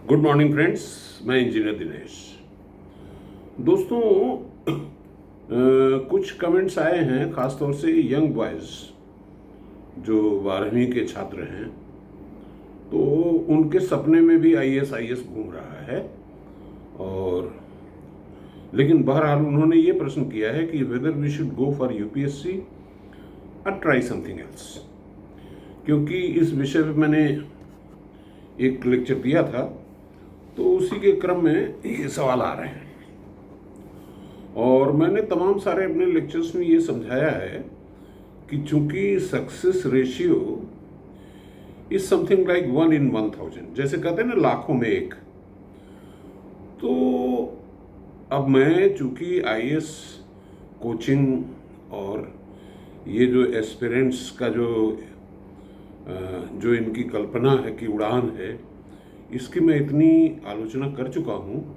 Good morning friends, मैं engineer Dinesh. दोस्तों, कुछ कमेंट्स आए हैं, ख़ासतौर से यंग बॉयज़ जो 12वीं के छात्र हैं, तो उनके सपने में भी आईएएस घूम रहा है। और लेकिन बहरहाल उन्होंने ये प्रश्न किया है कि whether we should go for UPSC और ट्राई समथिंग एल्स, क्योंकि इस विषय पे मैंने एक लेक्चर दिया था, तो उसी के क्रम में ये सवाल आ रहे हैं। और मैंने तमाम सारे अपने लेक्चर्स में ये समझाया है कि चूंकि success ratio is something like 1 in 1000, जैसे कहते हैं ना, लाखों में एक। तो अब मैं चूंकि आईएएस कोचिंग और ये जो एस्पिरेंट्स का जो इनकी कल्पना है कि उड़ान है, इसकी मैं इतनी आलोचना कर चुका हूँ।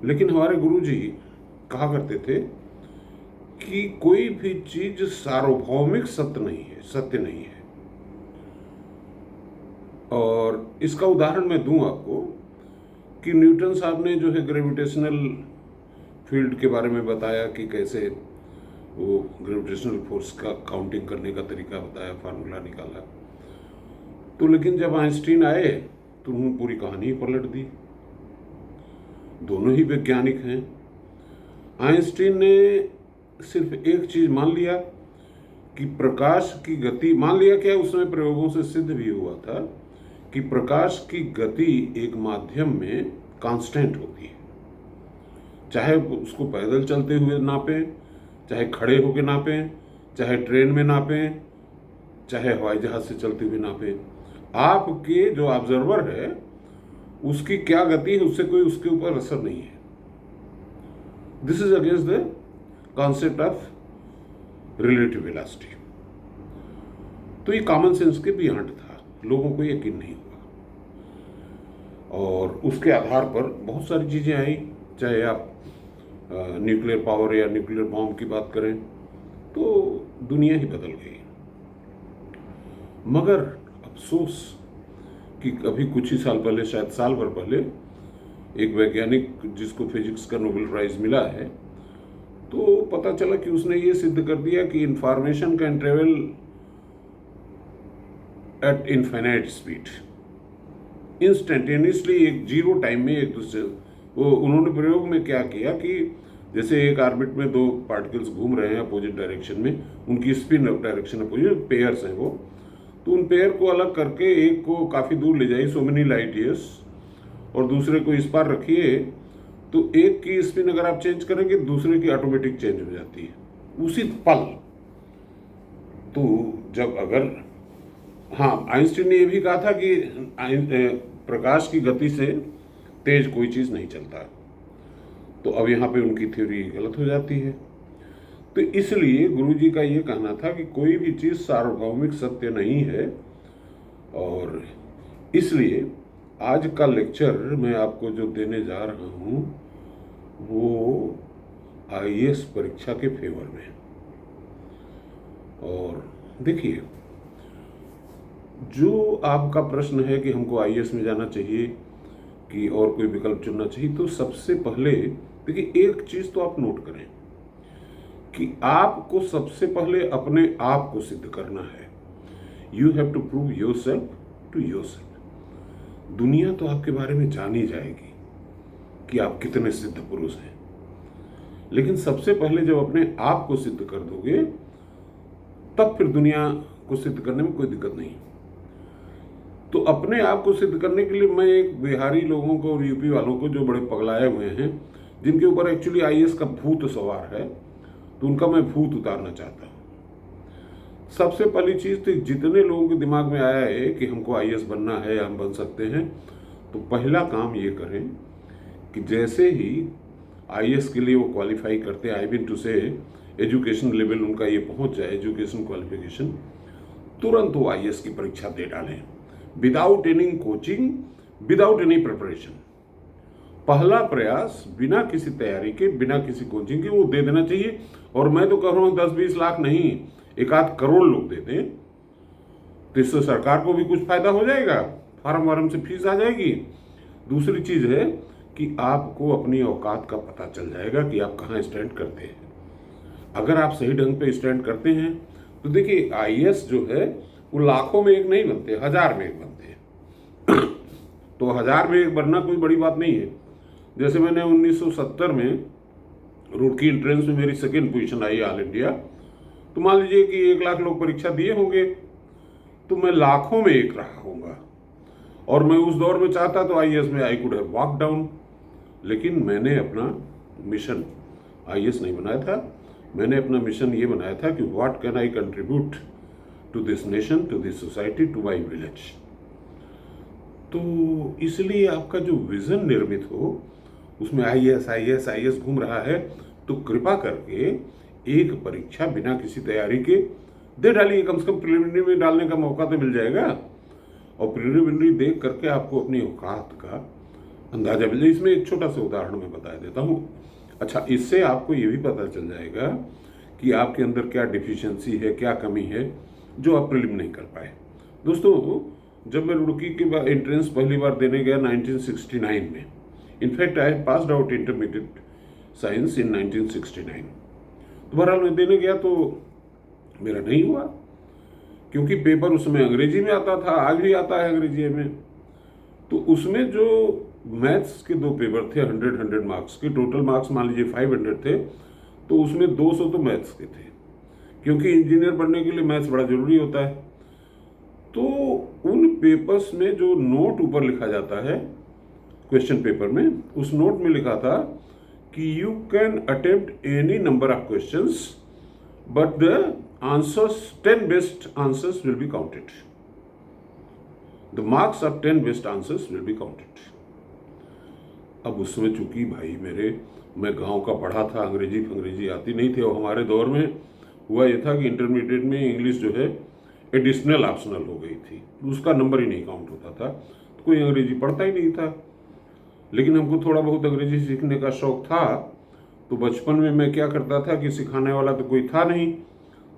लेकिन हमारे गुरुजी कहा करते थे कि कोई भी चीज सार्वभौमिक सत्य नहीं है। और इसका उदाहरण मैं दूं आपको कि न्यूटन साहब ने जो है ग्रेविटेशनल फील्ड के बारे में बताया कि कैसे वो ग्रेविटेशनल फोर्स का काउंटिंग करने का तरीका बताया, फार्मूला निकाला। तो लेकिन जब आइंस्टीन आए तो उन्होंने पूरी कहानी ही पलट दी। दोनों ही वैज्ञानिक हैं। आइंस्टीन ने सिर्फ एक चीज मान लिया कि प्रकाश की गति, मान लिया क्या, उस समय प्रयोगों से सिद्ध भी हुआ था कि प्रकाश की गति एक माध्यम में कांस्टेंट होती है। चाहे उसको पैदल चलते हुए नापें, चाहे खड़े होकर नापें, चाहे ट्रेन में नापें, चाहे हवाई जहाज से चलते हुए नापें, आपके जो ऑब्जर्वर है उसकी क्या गति है, उससे कोई उसके ऊपर असर नहीं है। This is against the concept of relative velocity. तो ये कॉमन सेंस के बियॉन्ड था, लोगों को यकीन नहीं हुआ। और उसके आधार पर बहुत सारी चीजें आई, चाहे आप न्यूक्लियर पावर या न्यूक्लियर बॉम्ब की बात करें, तो दुनिया ही बदल गई। मगर अफसोस कि अभी कुछ ही साल पहले, शायद साल भर पहले, एक वैज्ञानिक जिसको फिजिक्स का नोबेल प्राइज मिला है, तो पता चला कि उसने ये सिद्ध कर दिया कि information can travel eight infinite speed, instantaneously, एक जीरो टाइम में एक दूसरे। वो उन्होंने प्रयोग में क्या किया कि जैसे एक ऑर्बिट में दो पार्टिकल्स घूम रहे हैं अपोजिट डायरेक्शन में, उनकी स्पिन डायरेक्शन अपोजिट, पेयर्स हैं वो, तो उन पेयर को अलग करके एक को काफ़ी दूर ले जाइए, सो मेनी लाइट ईयर्स, और दूसरे को इस पार रखिए, तो एक की स्पिन अगर आप चेंज करेंगे दूसरे की ऑटोमेटिक चेंज हो जाती है उसी पल। तो जब अगर, हाँ, आइंस्टीन ने यह भी कहा था कि प्रकाश की गति से तेज कोई चीज़ नहीं चलता। तो अब यहाँ पे उनकी थ्योरी गलत हो जाती है। तो इसलिए गुरुजी का ये कहना था कि कोई भी चीज़ सार्वभौमिक सत्य नहीं है। और इसलिए आज का लेक्चर मैं आपको जो देने जा रहा हूँ वो आईएएस परीक्षा के फेवर में। और देखिए, जो आपका प्रश्न है कि हमको आईएएस में जाना चाहिए कि और कोई विकल्प चुनना चाहिए, तो सबसे पहले देखिए, एक चीज़ तो आप नोट करें कि आपको सबसे पहले अपने आप को सिद्ध करना है। You have to prove yourself to yourself. दुनिया तो आपके बारे में जान ही जाएगी कि आप कितने सिद्ध पुरुष हैं, लेकिन सबसे पहले जब अपने आप को सिद्ध कर दोगे, तब फिर दुनिया को सिद्ध करने में कोई दिक्कत नहीं। तो अपने आप को सिद्ध करने के लिए मैं एक बिहारी लोगों को और यूपी वालों को जो बड़े पगलाए हुए हैं, जिनके ऊपर एक्चुअली आईएएस का भूत सवार है, तो उनका मैं भूत उतारना चाहता हूँ। सबसे पहली चीज़ तो जितने लोगों के दिमाग में आया है कि हमको आईएएस बनना है या हम बन सकते हैं, तो पहला काम ये करें कि जैसे ही आईएएस के लिए वो क्वालिफाई करते हैं, आई मीन टू से एजुकेशन लेवल उनका ये पहुंच जाए, एजुकेशन क्वालिफिकेशन, तुरंत वो आईएएस की परीक्षा दे डालें, without any coaching, without any preparation. पहला प्रयास बिना किसी तैयारी के, बिना किसी कोचिंग के वो दे देना चाहिए। और मैं तो कह रहा हूँ 10-20 लाख नहीं, 1-8 करोड़ लोग दे दें, तो इससे सरकार को भी कुछ फायदा हो जाएगा, फार्म वार्म से फीस आ जाएगी, दूसरी चीज़ है कि आपको अपनी औकात का पता चल जाएगा कि आप कहाँ स्टैंड करते हैं। अगर आप सही ढंग पे स्टैंड करते हैं तो देखिए आईएएस जो है वो लाखों में एक नहीं बनते, 1000 में एक बनते हैं। तो 1000 में एक बनना कोई बड़ी बात नहीं है। जैसे मैंने 1970 में रुड़की एंट्रेंस में मेरी सेकेंड पोजीशन आई ऑल इंडिया, तो मान लीजिए कि 1 लाख लोग परीक्षा दिए होंगे, तो मैं लाखों में एक रहा होऊंगा। और मैं उस दौर में चाहता तो आईएएस में I could have walk down, लेकिन मैंने अपना मिशन आईएएस नहीं बनाया था। मैंने अपना मिशन ये बनाया था कि what can I contribute to this nation, to this society, to my village. तो इसलिए आपका जो विजन निर्मित हो उसमें आईएएस आईएएस आईएएस घूम रहा है, तो कृपा करके एक परीक्षा बिना किसी तैयारी के दे डालिए। कम से कम प्रिलिमिनरी में डालने का मौका तो मिल जाएगा, और प्रिलिमिनरी देख करके आपको अपनी औकात का अंदाजा मिल जाए। इसमें एक छोटा सा उदाहरण मैं बता देता हूँ। अच्छा, इससे आपको ये भी पता चल जाएगा कि आपके अंदर क्या डिफिशियंसी है, क्या कमी है जो आप प्रिलिम नहीं कर पाए। दोस्तों, जब मैं रुड़की के बाद एंट्रेंस पहली बार देने गया 1969 में, in fact I passed out intermediate science in 1969। तो बहरहाल मैं देने गया तो मेरा नहीं हुआ, क्योंकि पेपर उसमें अंग्रेजी में आता था, आज भी आता है अंग्रेजी में। तो उसमें जो मैथ्स के 2 पेपर थे 100 मार्क्स के, टोटल मार्क्स मान लीजिए 500 थे, तो उसमें 200 तो मैथ्स के थे, क्योंकि इंजीनियर बनने के लिए मैथ्स बड़ा जरूरी होता है। तो उन पेपर्स में जो नोट ऊपर लिखा जाता है क्वेश्चन पेपर में, उस नोट में लिखा था कि you can attempt any number of questions but the answers 10 best answers will be counted, the marks of 10 best answers will be counted. अब उसमें चूंकि भाई मैं गांव का पढ़ा था, अंग्रेजी आती नहीं थी, और हमारे दौर में हुआ ये था कि इंटरमीडिएट में इंग्लिश जो है एडिशनल ऑप्शनल हो गई थी, उसका नंबर ही नहीं काउंट होता था, तो कोई अंग्रेजी पढ़ता ही नहीं था। लेकिन हमको थोड़ा बहुत अंग्रेजी सीखने का शौक था, तो बचपन में मैं क्या करता था कि सिखाने वाला तो कोई था नहीं,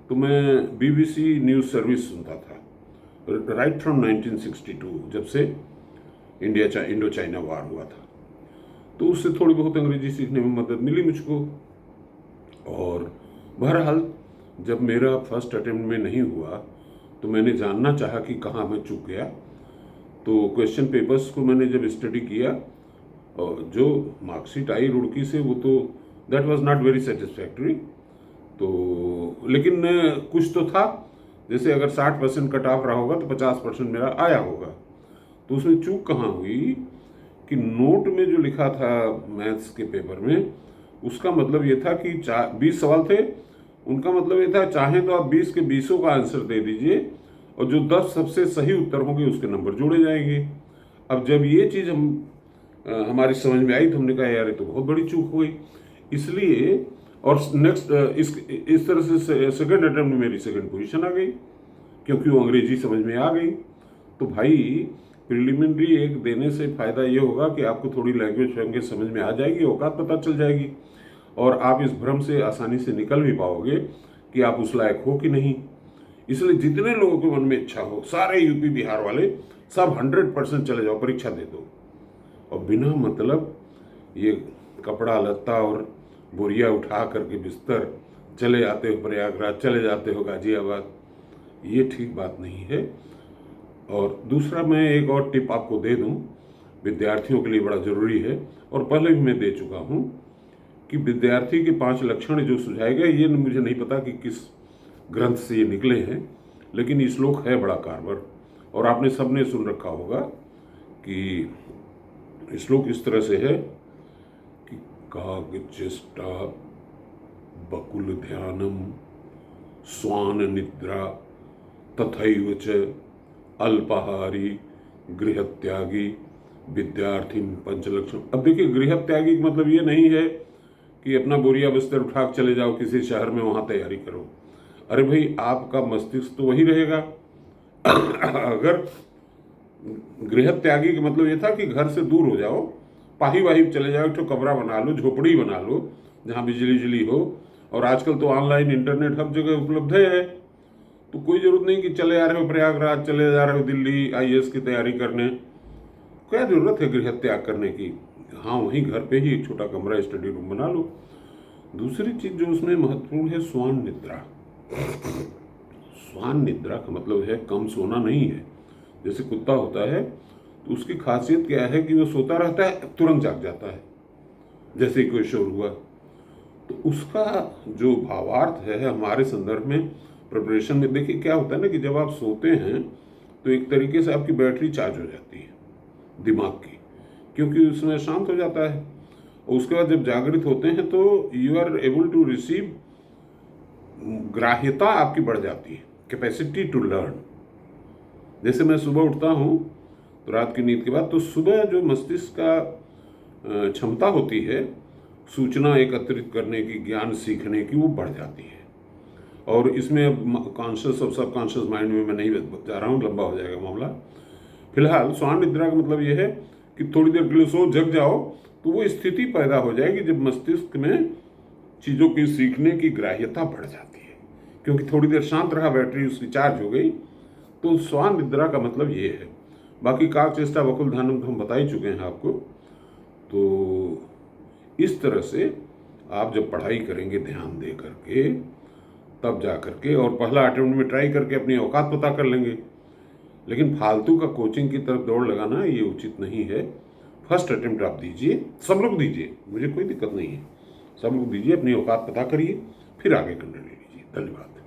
तो मैं बीबीसी न्यूज़ सर्विस सुनता था राइट फ्रॉम 1962, जब से इंडो चाइना वार हुआ था। तो उससे थोड़ी बहुत अंग्रेजी सीखने में मदद मिली मुझको। और बहरहाल जब मेरा फर्स्ट अटेम्प्ट में नहीं हुआ तो मैंने जानना चाहा कि कहाँ मैं चूक गया। तो क्वेश्चन पेपर्स को मैंने जब स्टडी किया, और जो मार्कशीट आई रुड़की से, वो तो that was not very satisfactory. तो लेकिन कुछ तो था, जैसे अगर 60% कट ऑफ रहा होगा तो 50% मेरा आया होगा। तो उसमें चूक कहाँ हुई कि नोट में जो लिखा था मैथ्स के पेपर में, उसका मतलब ये था कि 20 सवाल थे, उनका मतलब ये था चाहे तो आप 20 के 20 का आंसर दे दीजिए, और जो 10 सबसे सही उत्तर होंगे उसके नंबर जोड़े जाएंगे। अब जब ये चीज़ हमारी समझ में आई तो हमने कहा यार ये तो बहुत बड़ी चूक हो गई। इसलिए और नेक्स्ट इस तरह से सेकंड अटेम्प्ट में मेरी सेकंड पोजीशन आ गई, क्योंकि वो अंग्रेजी समझ में आ गई। तो भाई प्रिलिमिनरी एक देने से फ़ायदा ये होगा कि आपको थोड़ी लैंग्वेज समझ में आ जाएगी, औकात पता चल जाएगी, और आप इस भ्रम से आसानी से निकल भी पाओगे कि आप उस लायक हो कि नहीं। इसलिए जितने लोगों के मन में इच्छा हो, सारे यूपी बिहार वाले सब 100% चले जाओ, परीक्षा दे दो, और बिना मतलब ये कपड़ा लत्ता और बोरिया उठा करके बिस्तर चले जाते हो प्रयागराज, चले जाते हो गाजियाबाद, ये ठीक बात नहीं है। और दूसरा मैं एक और टिप आपको दे दूं, विद्यार्थियों के लिए बड़ा ज़रूरी है, और पहले भी मैं दे चुका हूं, कि विद्यार्थी के 5 लक्षण जो सुझाए गए, ये मुझे नहीं पता कि किस ग्रंथ से ये निकले हैं, लेकिन ये श्लोक है बड़ा कारगर, और आपने सबने सुन रखा होगा कि श्लोक इस तरह से है कि कागचेष्टा बकुल ध्यानम स्वान निद्रा तथैव च अल्पाहारी गृहत्यागी विद्यार्थी पंचलक्षण। अब देखिए, गृहत्यागी का मतलब ये नहीं है कि अपना बोरिया बिस्तर उठा के चले जाओ किसी शहर में, वहाँ तैयारी करो। अरे भाई, आपका मस्तिष्क तो वही रहेगा। अगर गृहत्यागी का मतलब ये था कि घर से दूर हो जाओ, पाही वाही चले जाओ, तो कमरा बना लो, झोपड़ी बना लो जहाँ बिजली हो, और आजकल तो ऑनलाइन इंटरनेट हर जगह उपलब्ध है, तो कोई ज़रूरत नहीं कि चले जा रहे हो प्रयागराज, चले जा रहे हो दिल्ली आईएएस की तैयारी करने। क्या जरूरत है गृह त्याग करने की? हाँ, वहीं घर पे ही एक छोटा कमरा स्टडी रूम बना लो। दूसरी चीज जो उसमें महत्वपूर्ण है, स्वान निद्रा। स्वान निद्रा का मतलब है कम सोना नहीं है। जैसे कुत्ता होता है तो उसकी खासियत क्या है कि वो सोता रहता है, तुरंत जाग जाता है जैसे ही कोई शोर हुआ। तो उसका जो भावार्थ है हमारे संदर्भ में प्रिपरेशन में, देखिए क्या होता है ना कि जब आप सोते हैं तो एक तरीके से आपकी बैटरी चार्ज हो जाती है दिमाग की, क्योंकि उसमें शांत हो जाता है। और उसके बाद जब जागृत होते हैं तो you are able to receive, ग्राह्यता आपकी बढ़ जाती है, कैपेसिटी टू लर्न। जैसे मैं सुबह उठता हूँ तो रात की नींद के बाद, तो सुबह जो मस्तिष्क का क्षमता होती है सूचना एकत्रित करने की, ज्ञान सीखने की, वो बढ़ जाती है। और इसमें अब कॉन्शियस और सबकॉन्शियस माइंड में मैं नहीं जा रहा हूँ, लंबा हो जाएगा मामला। फिलहाल स्वान निद्रा का मतलब यह है कि थोड़ी देर के लिए सो, जग जाओ तो वो स्थिति पैदा हो जाएगी जब मस्तिष्क में चीज़ों की सीखने की ग्राह्यता बढ़ जाती है, क्योंकि थोड़ी देर शांत रहा, बैटरी उसकी चार्ज हो गई। तो स्वान निद्रा का मतलब ये है। बाकी काक चेष्टा वकुल ध्यानम तो हम बता ही चुके हैं आपको। तो इस तरह से आप जब पढ़ाई करेंगे ध्यान दे करके, तब जा करके, और पहला अटेम्प्ट में ट्राई करके अपनी औकात पता कर लेंगे। लेकिन फालतू का कोचिंग की तरफ दौड़ लगाना ये उचित नहीं है। फर्स्ट अटेम्प्ट आप दीजिए, सब लोग दीजिए, मुझे कोई दिक्कत नहीं है, सब लोग दीजिए, अपनी औकात पता करिए, फिर आगे करने लीजिए। धन्यवाद।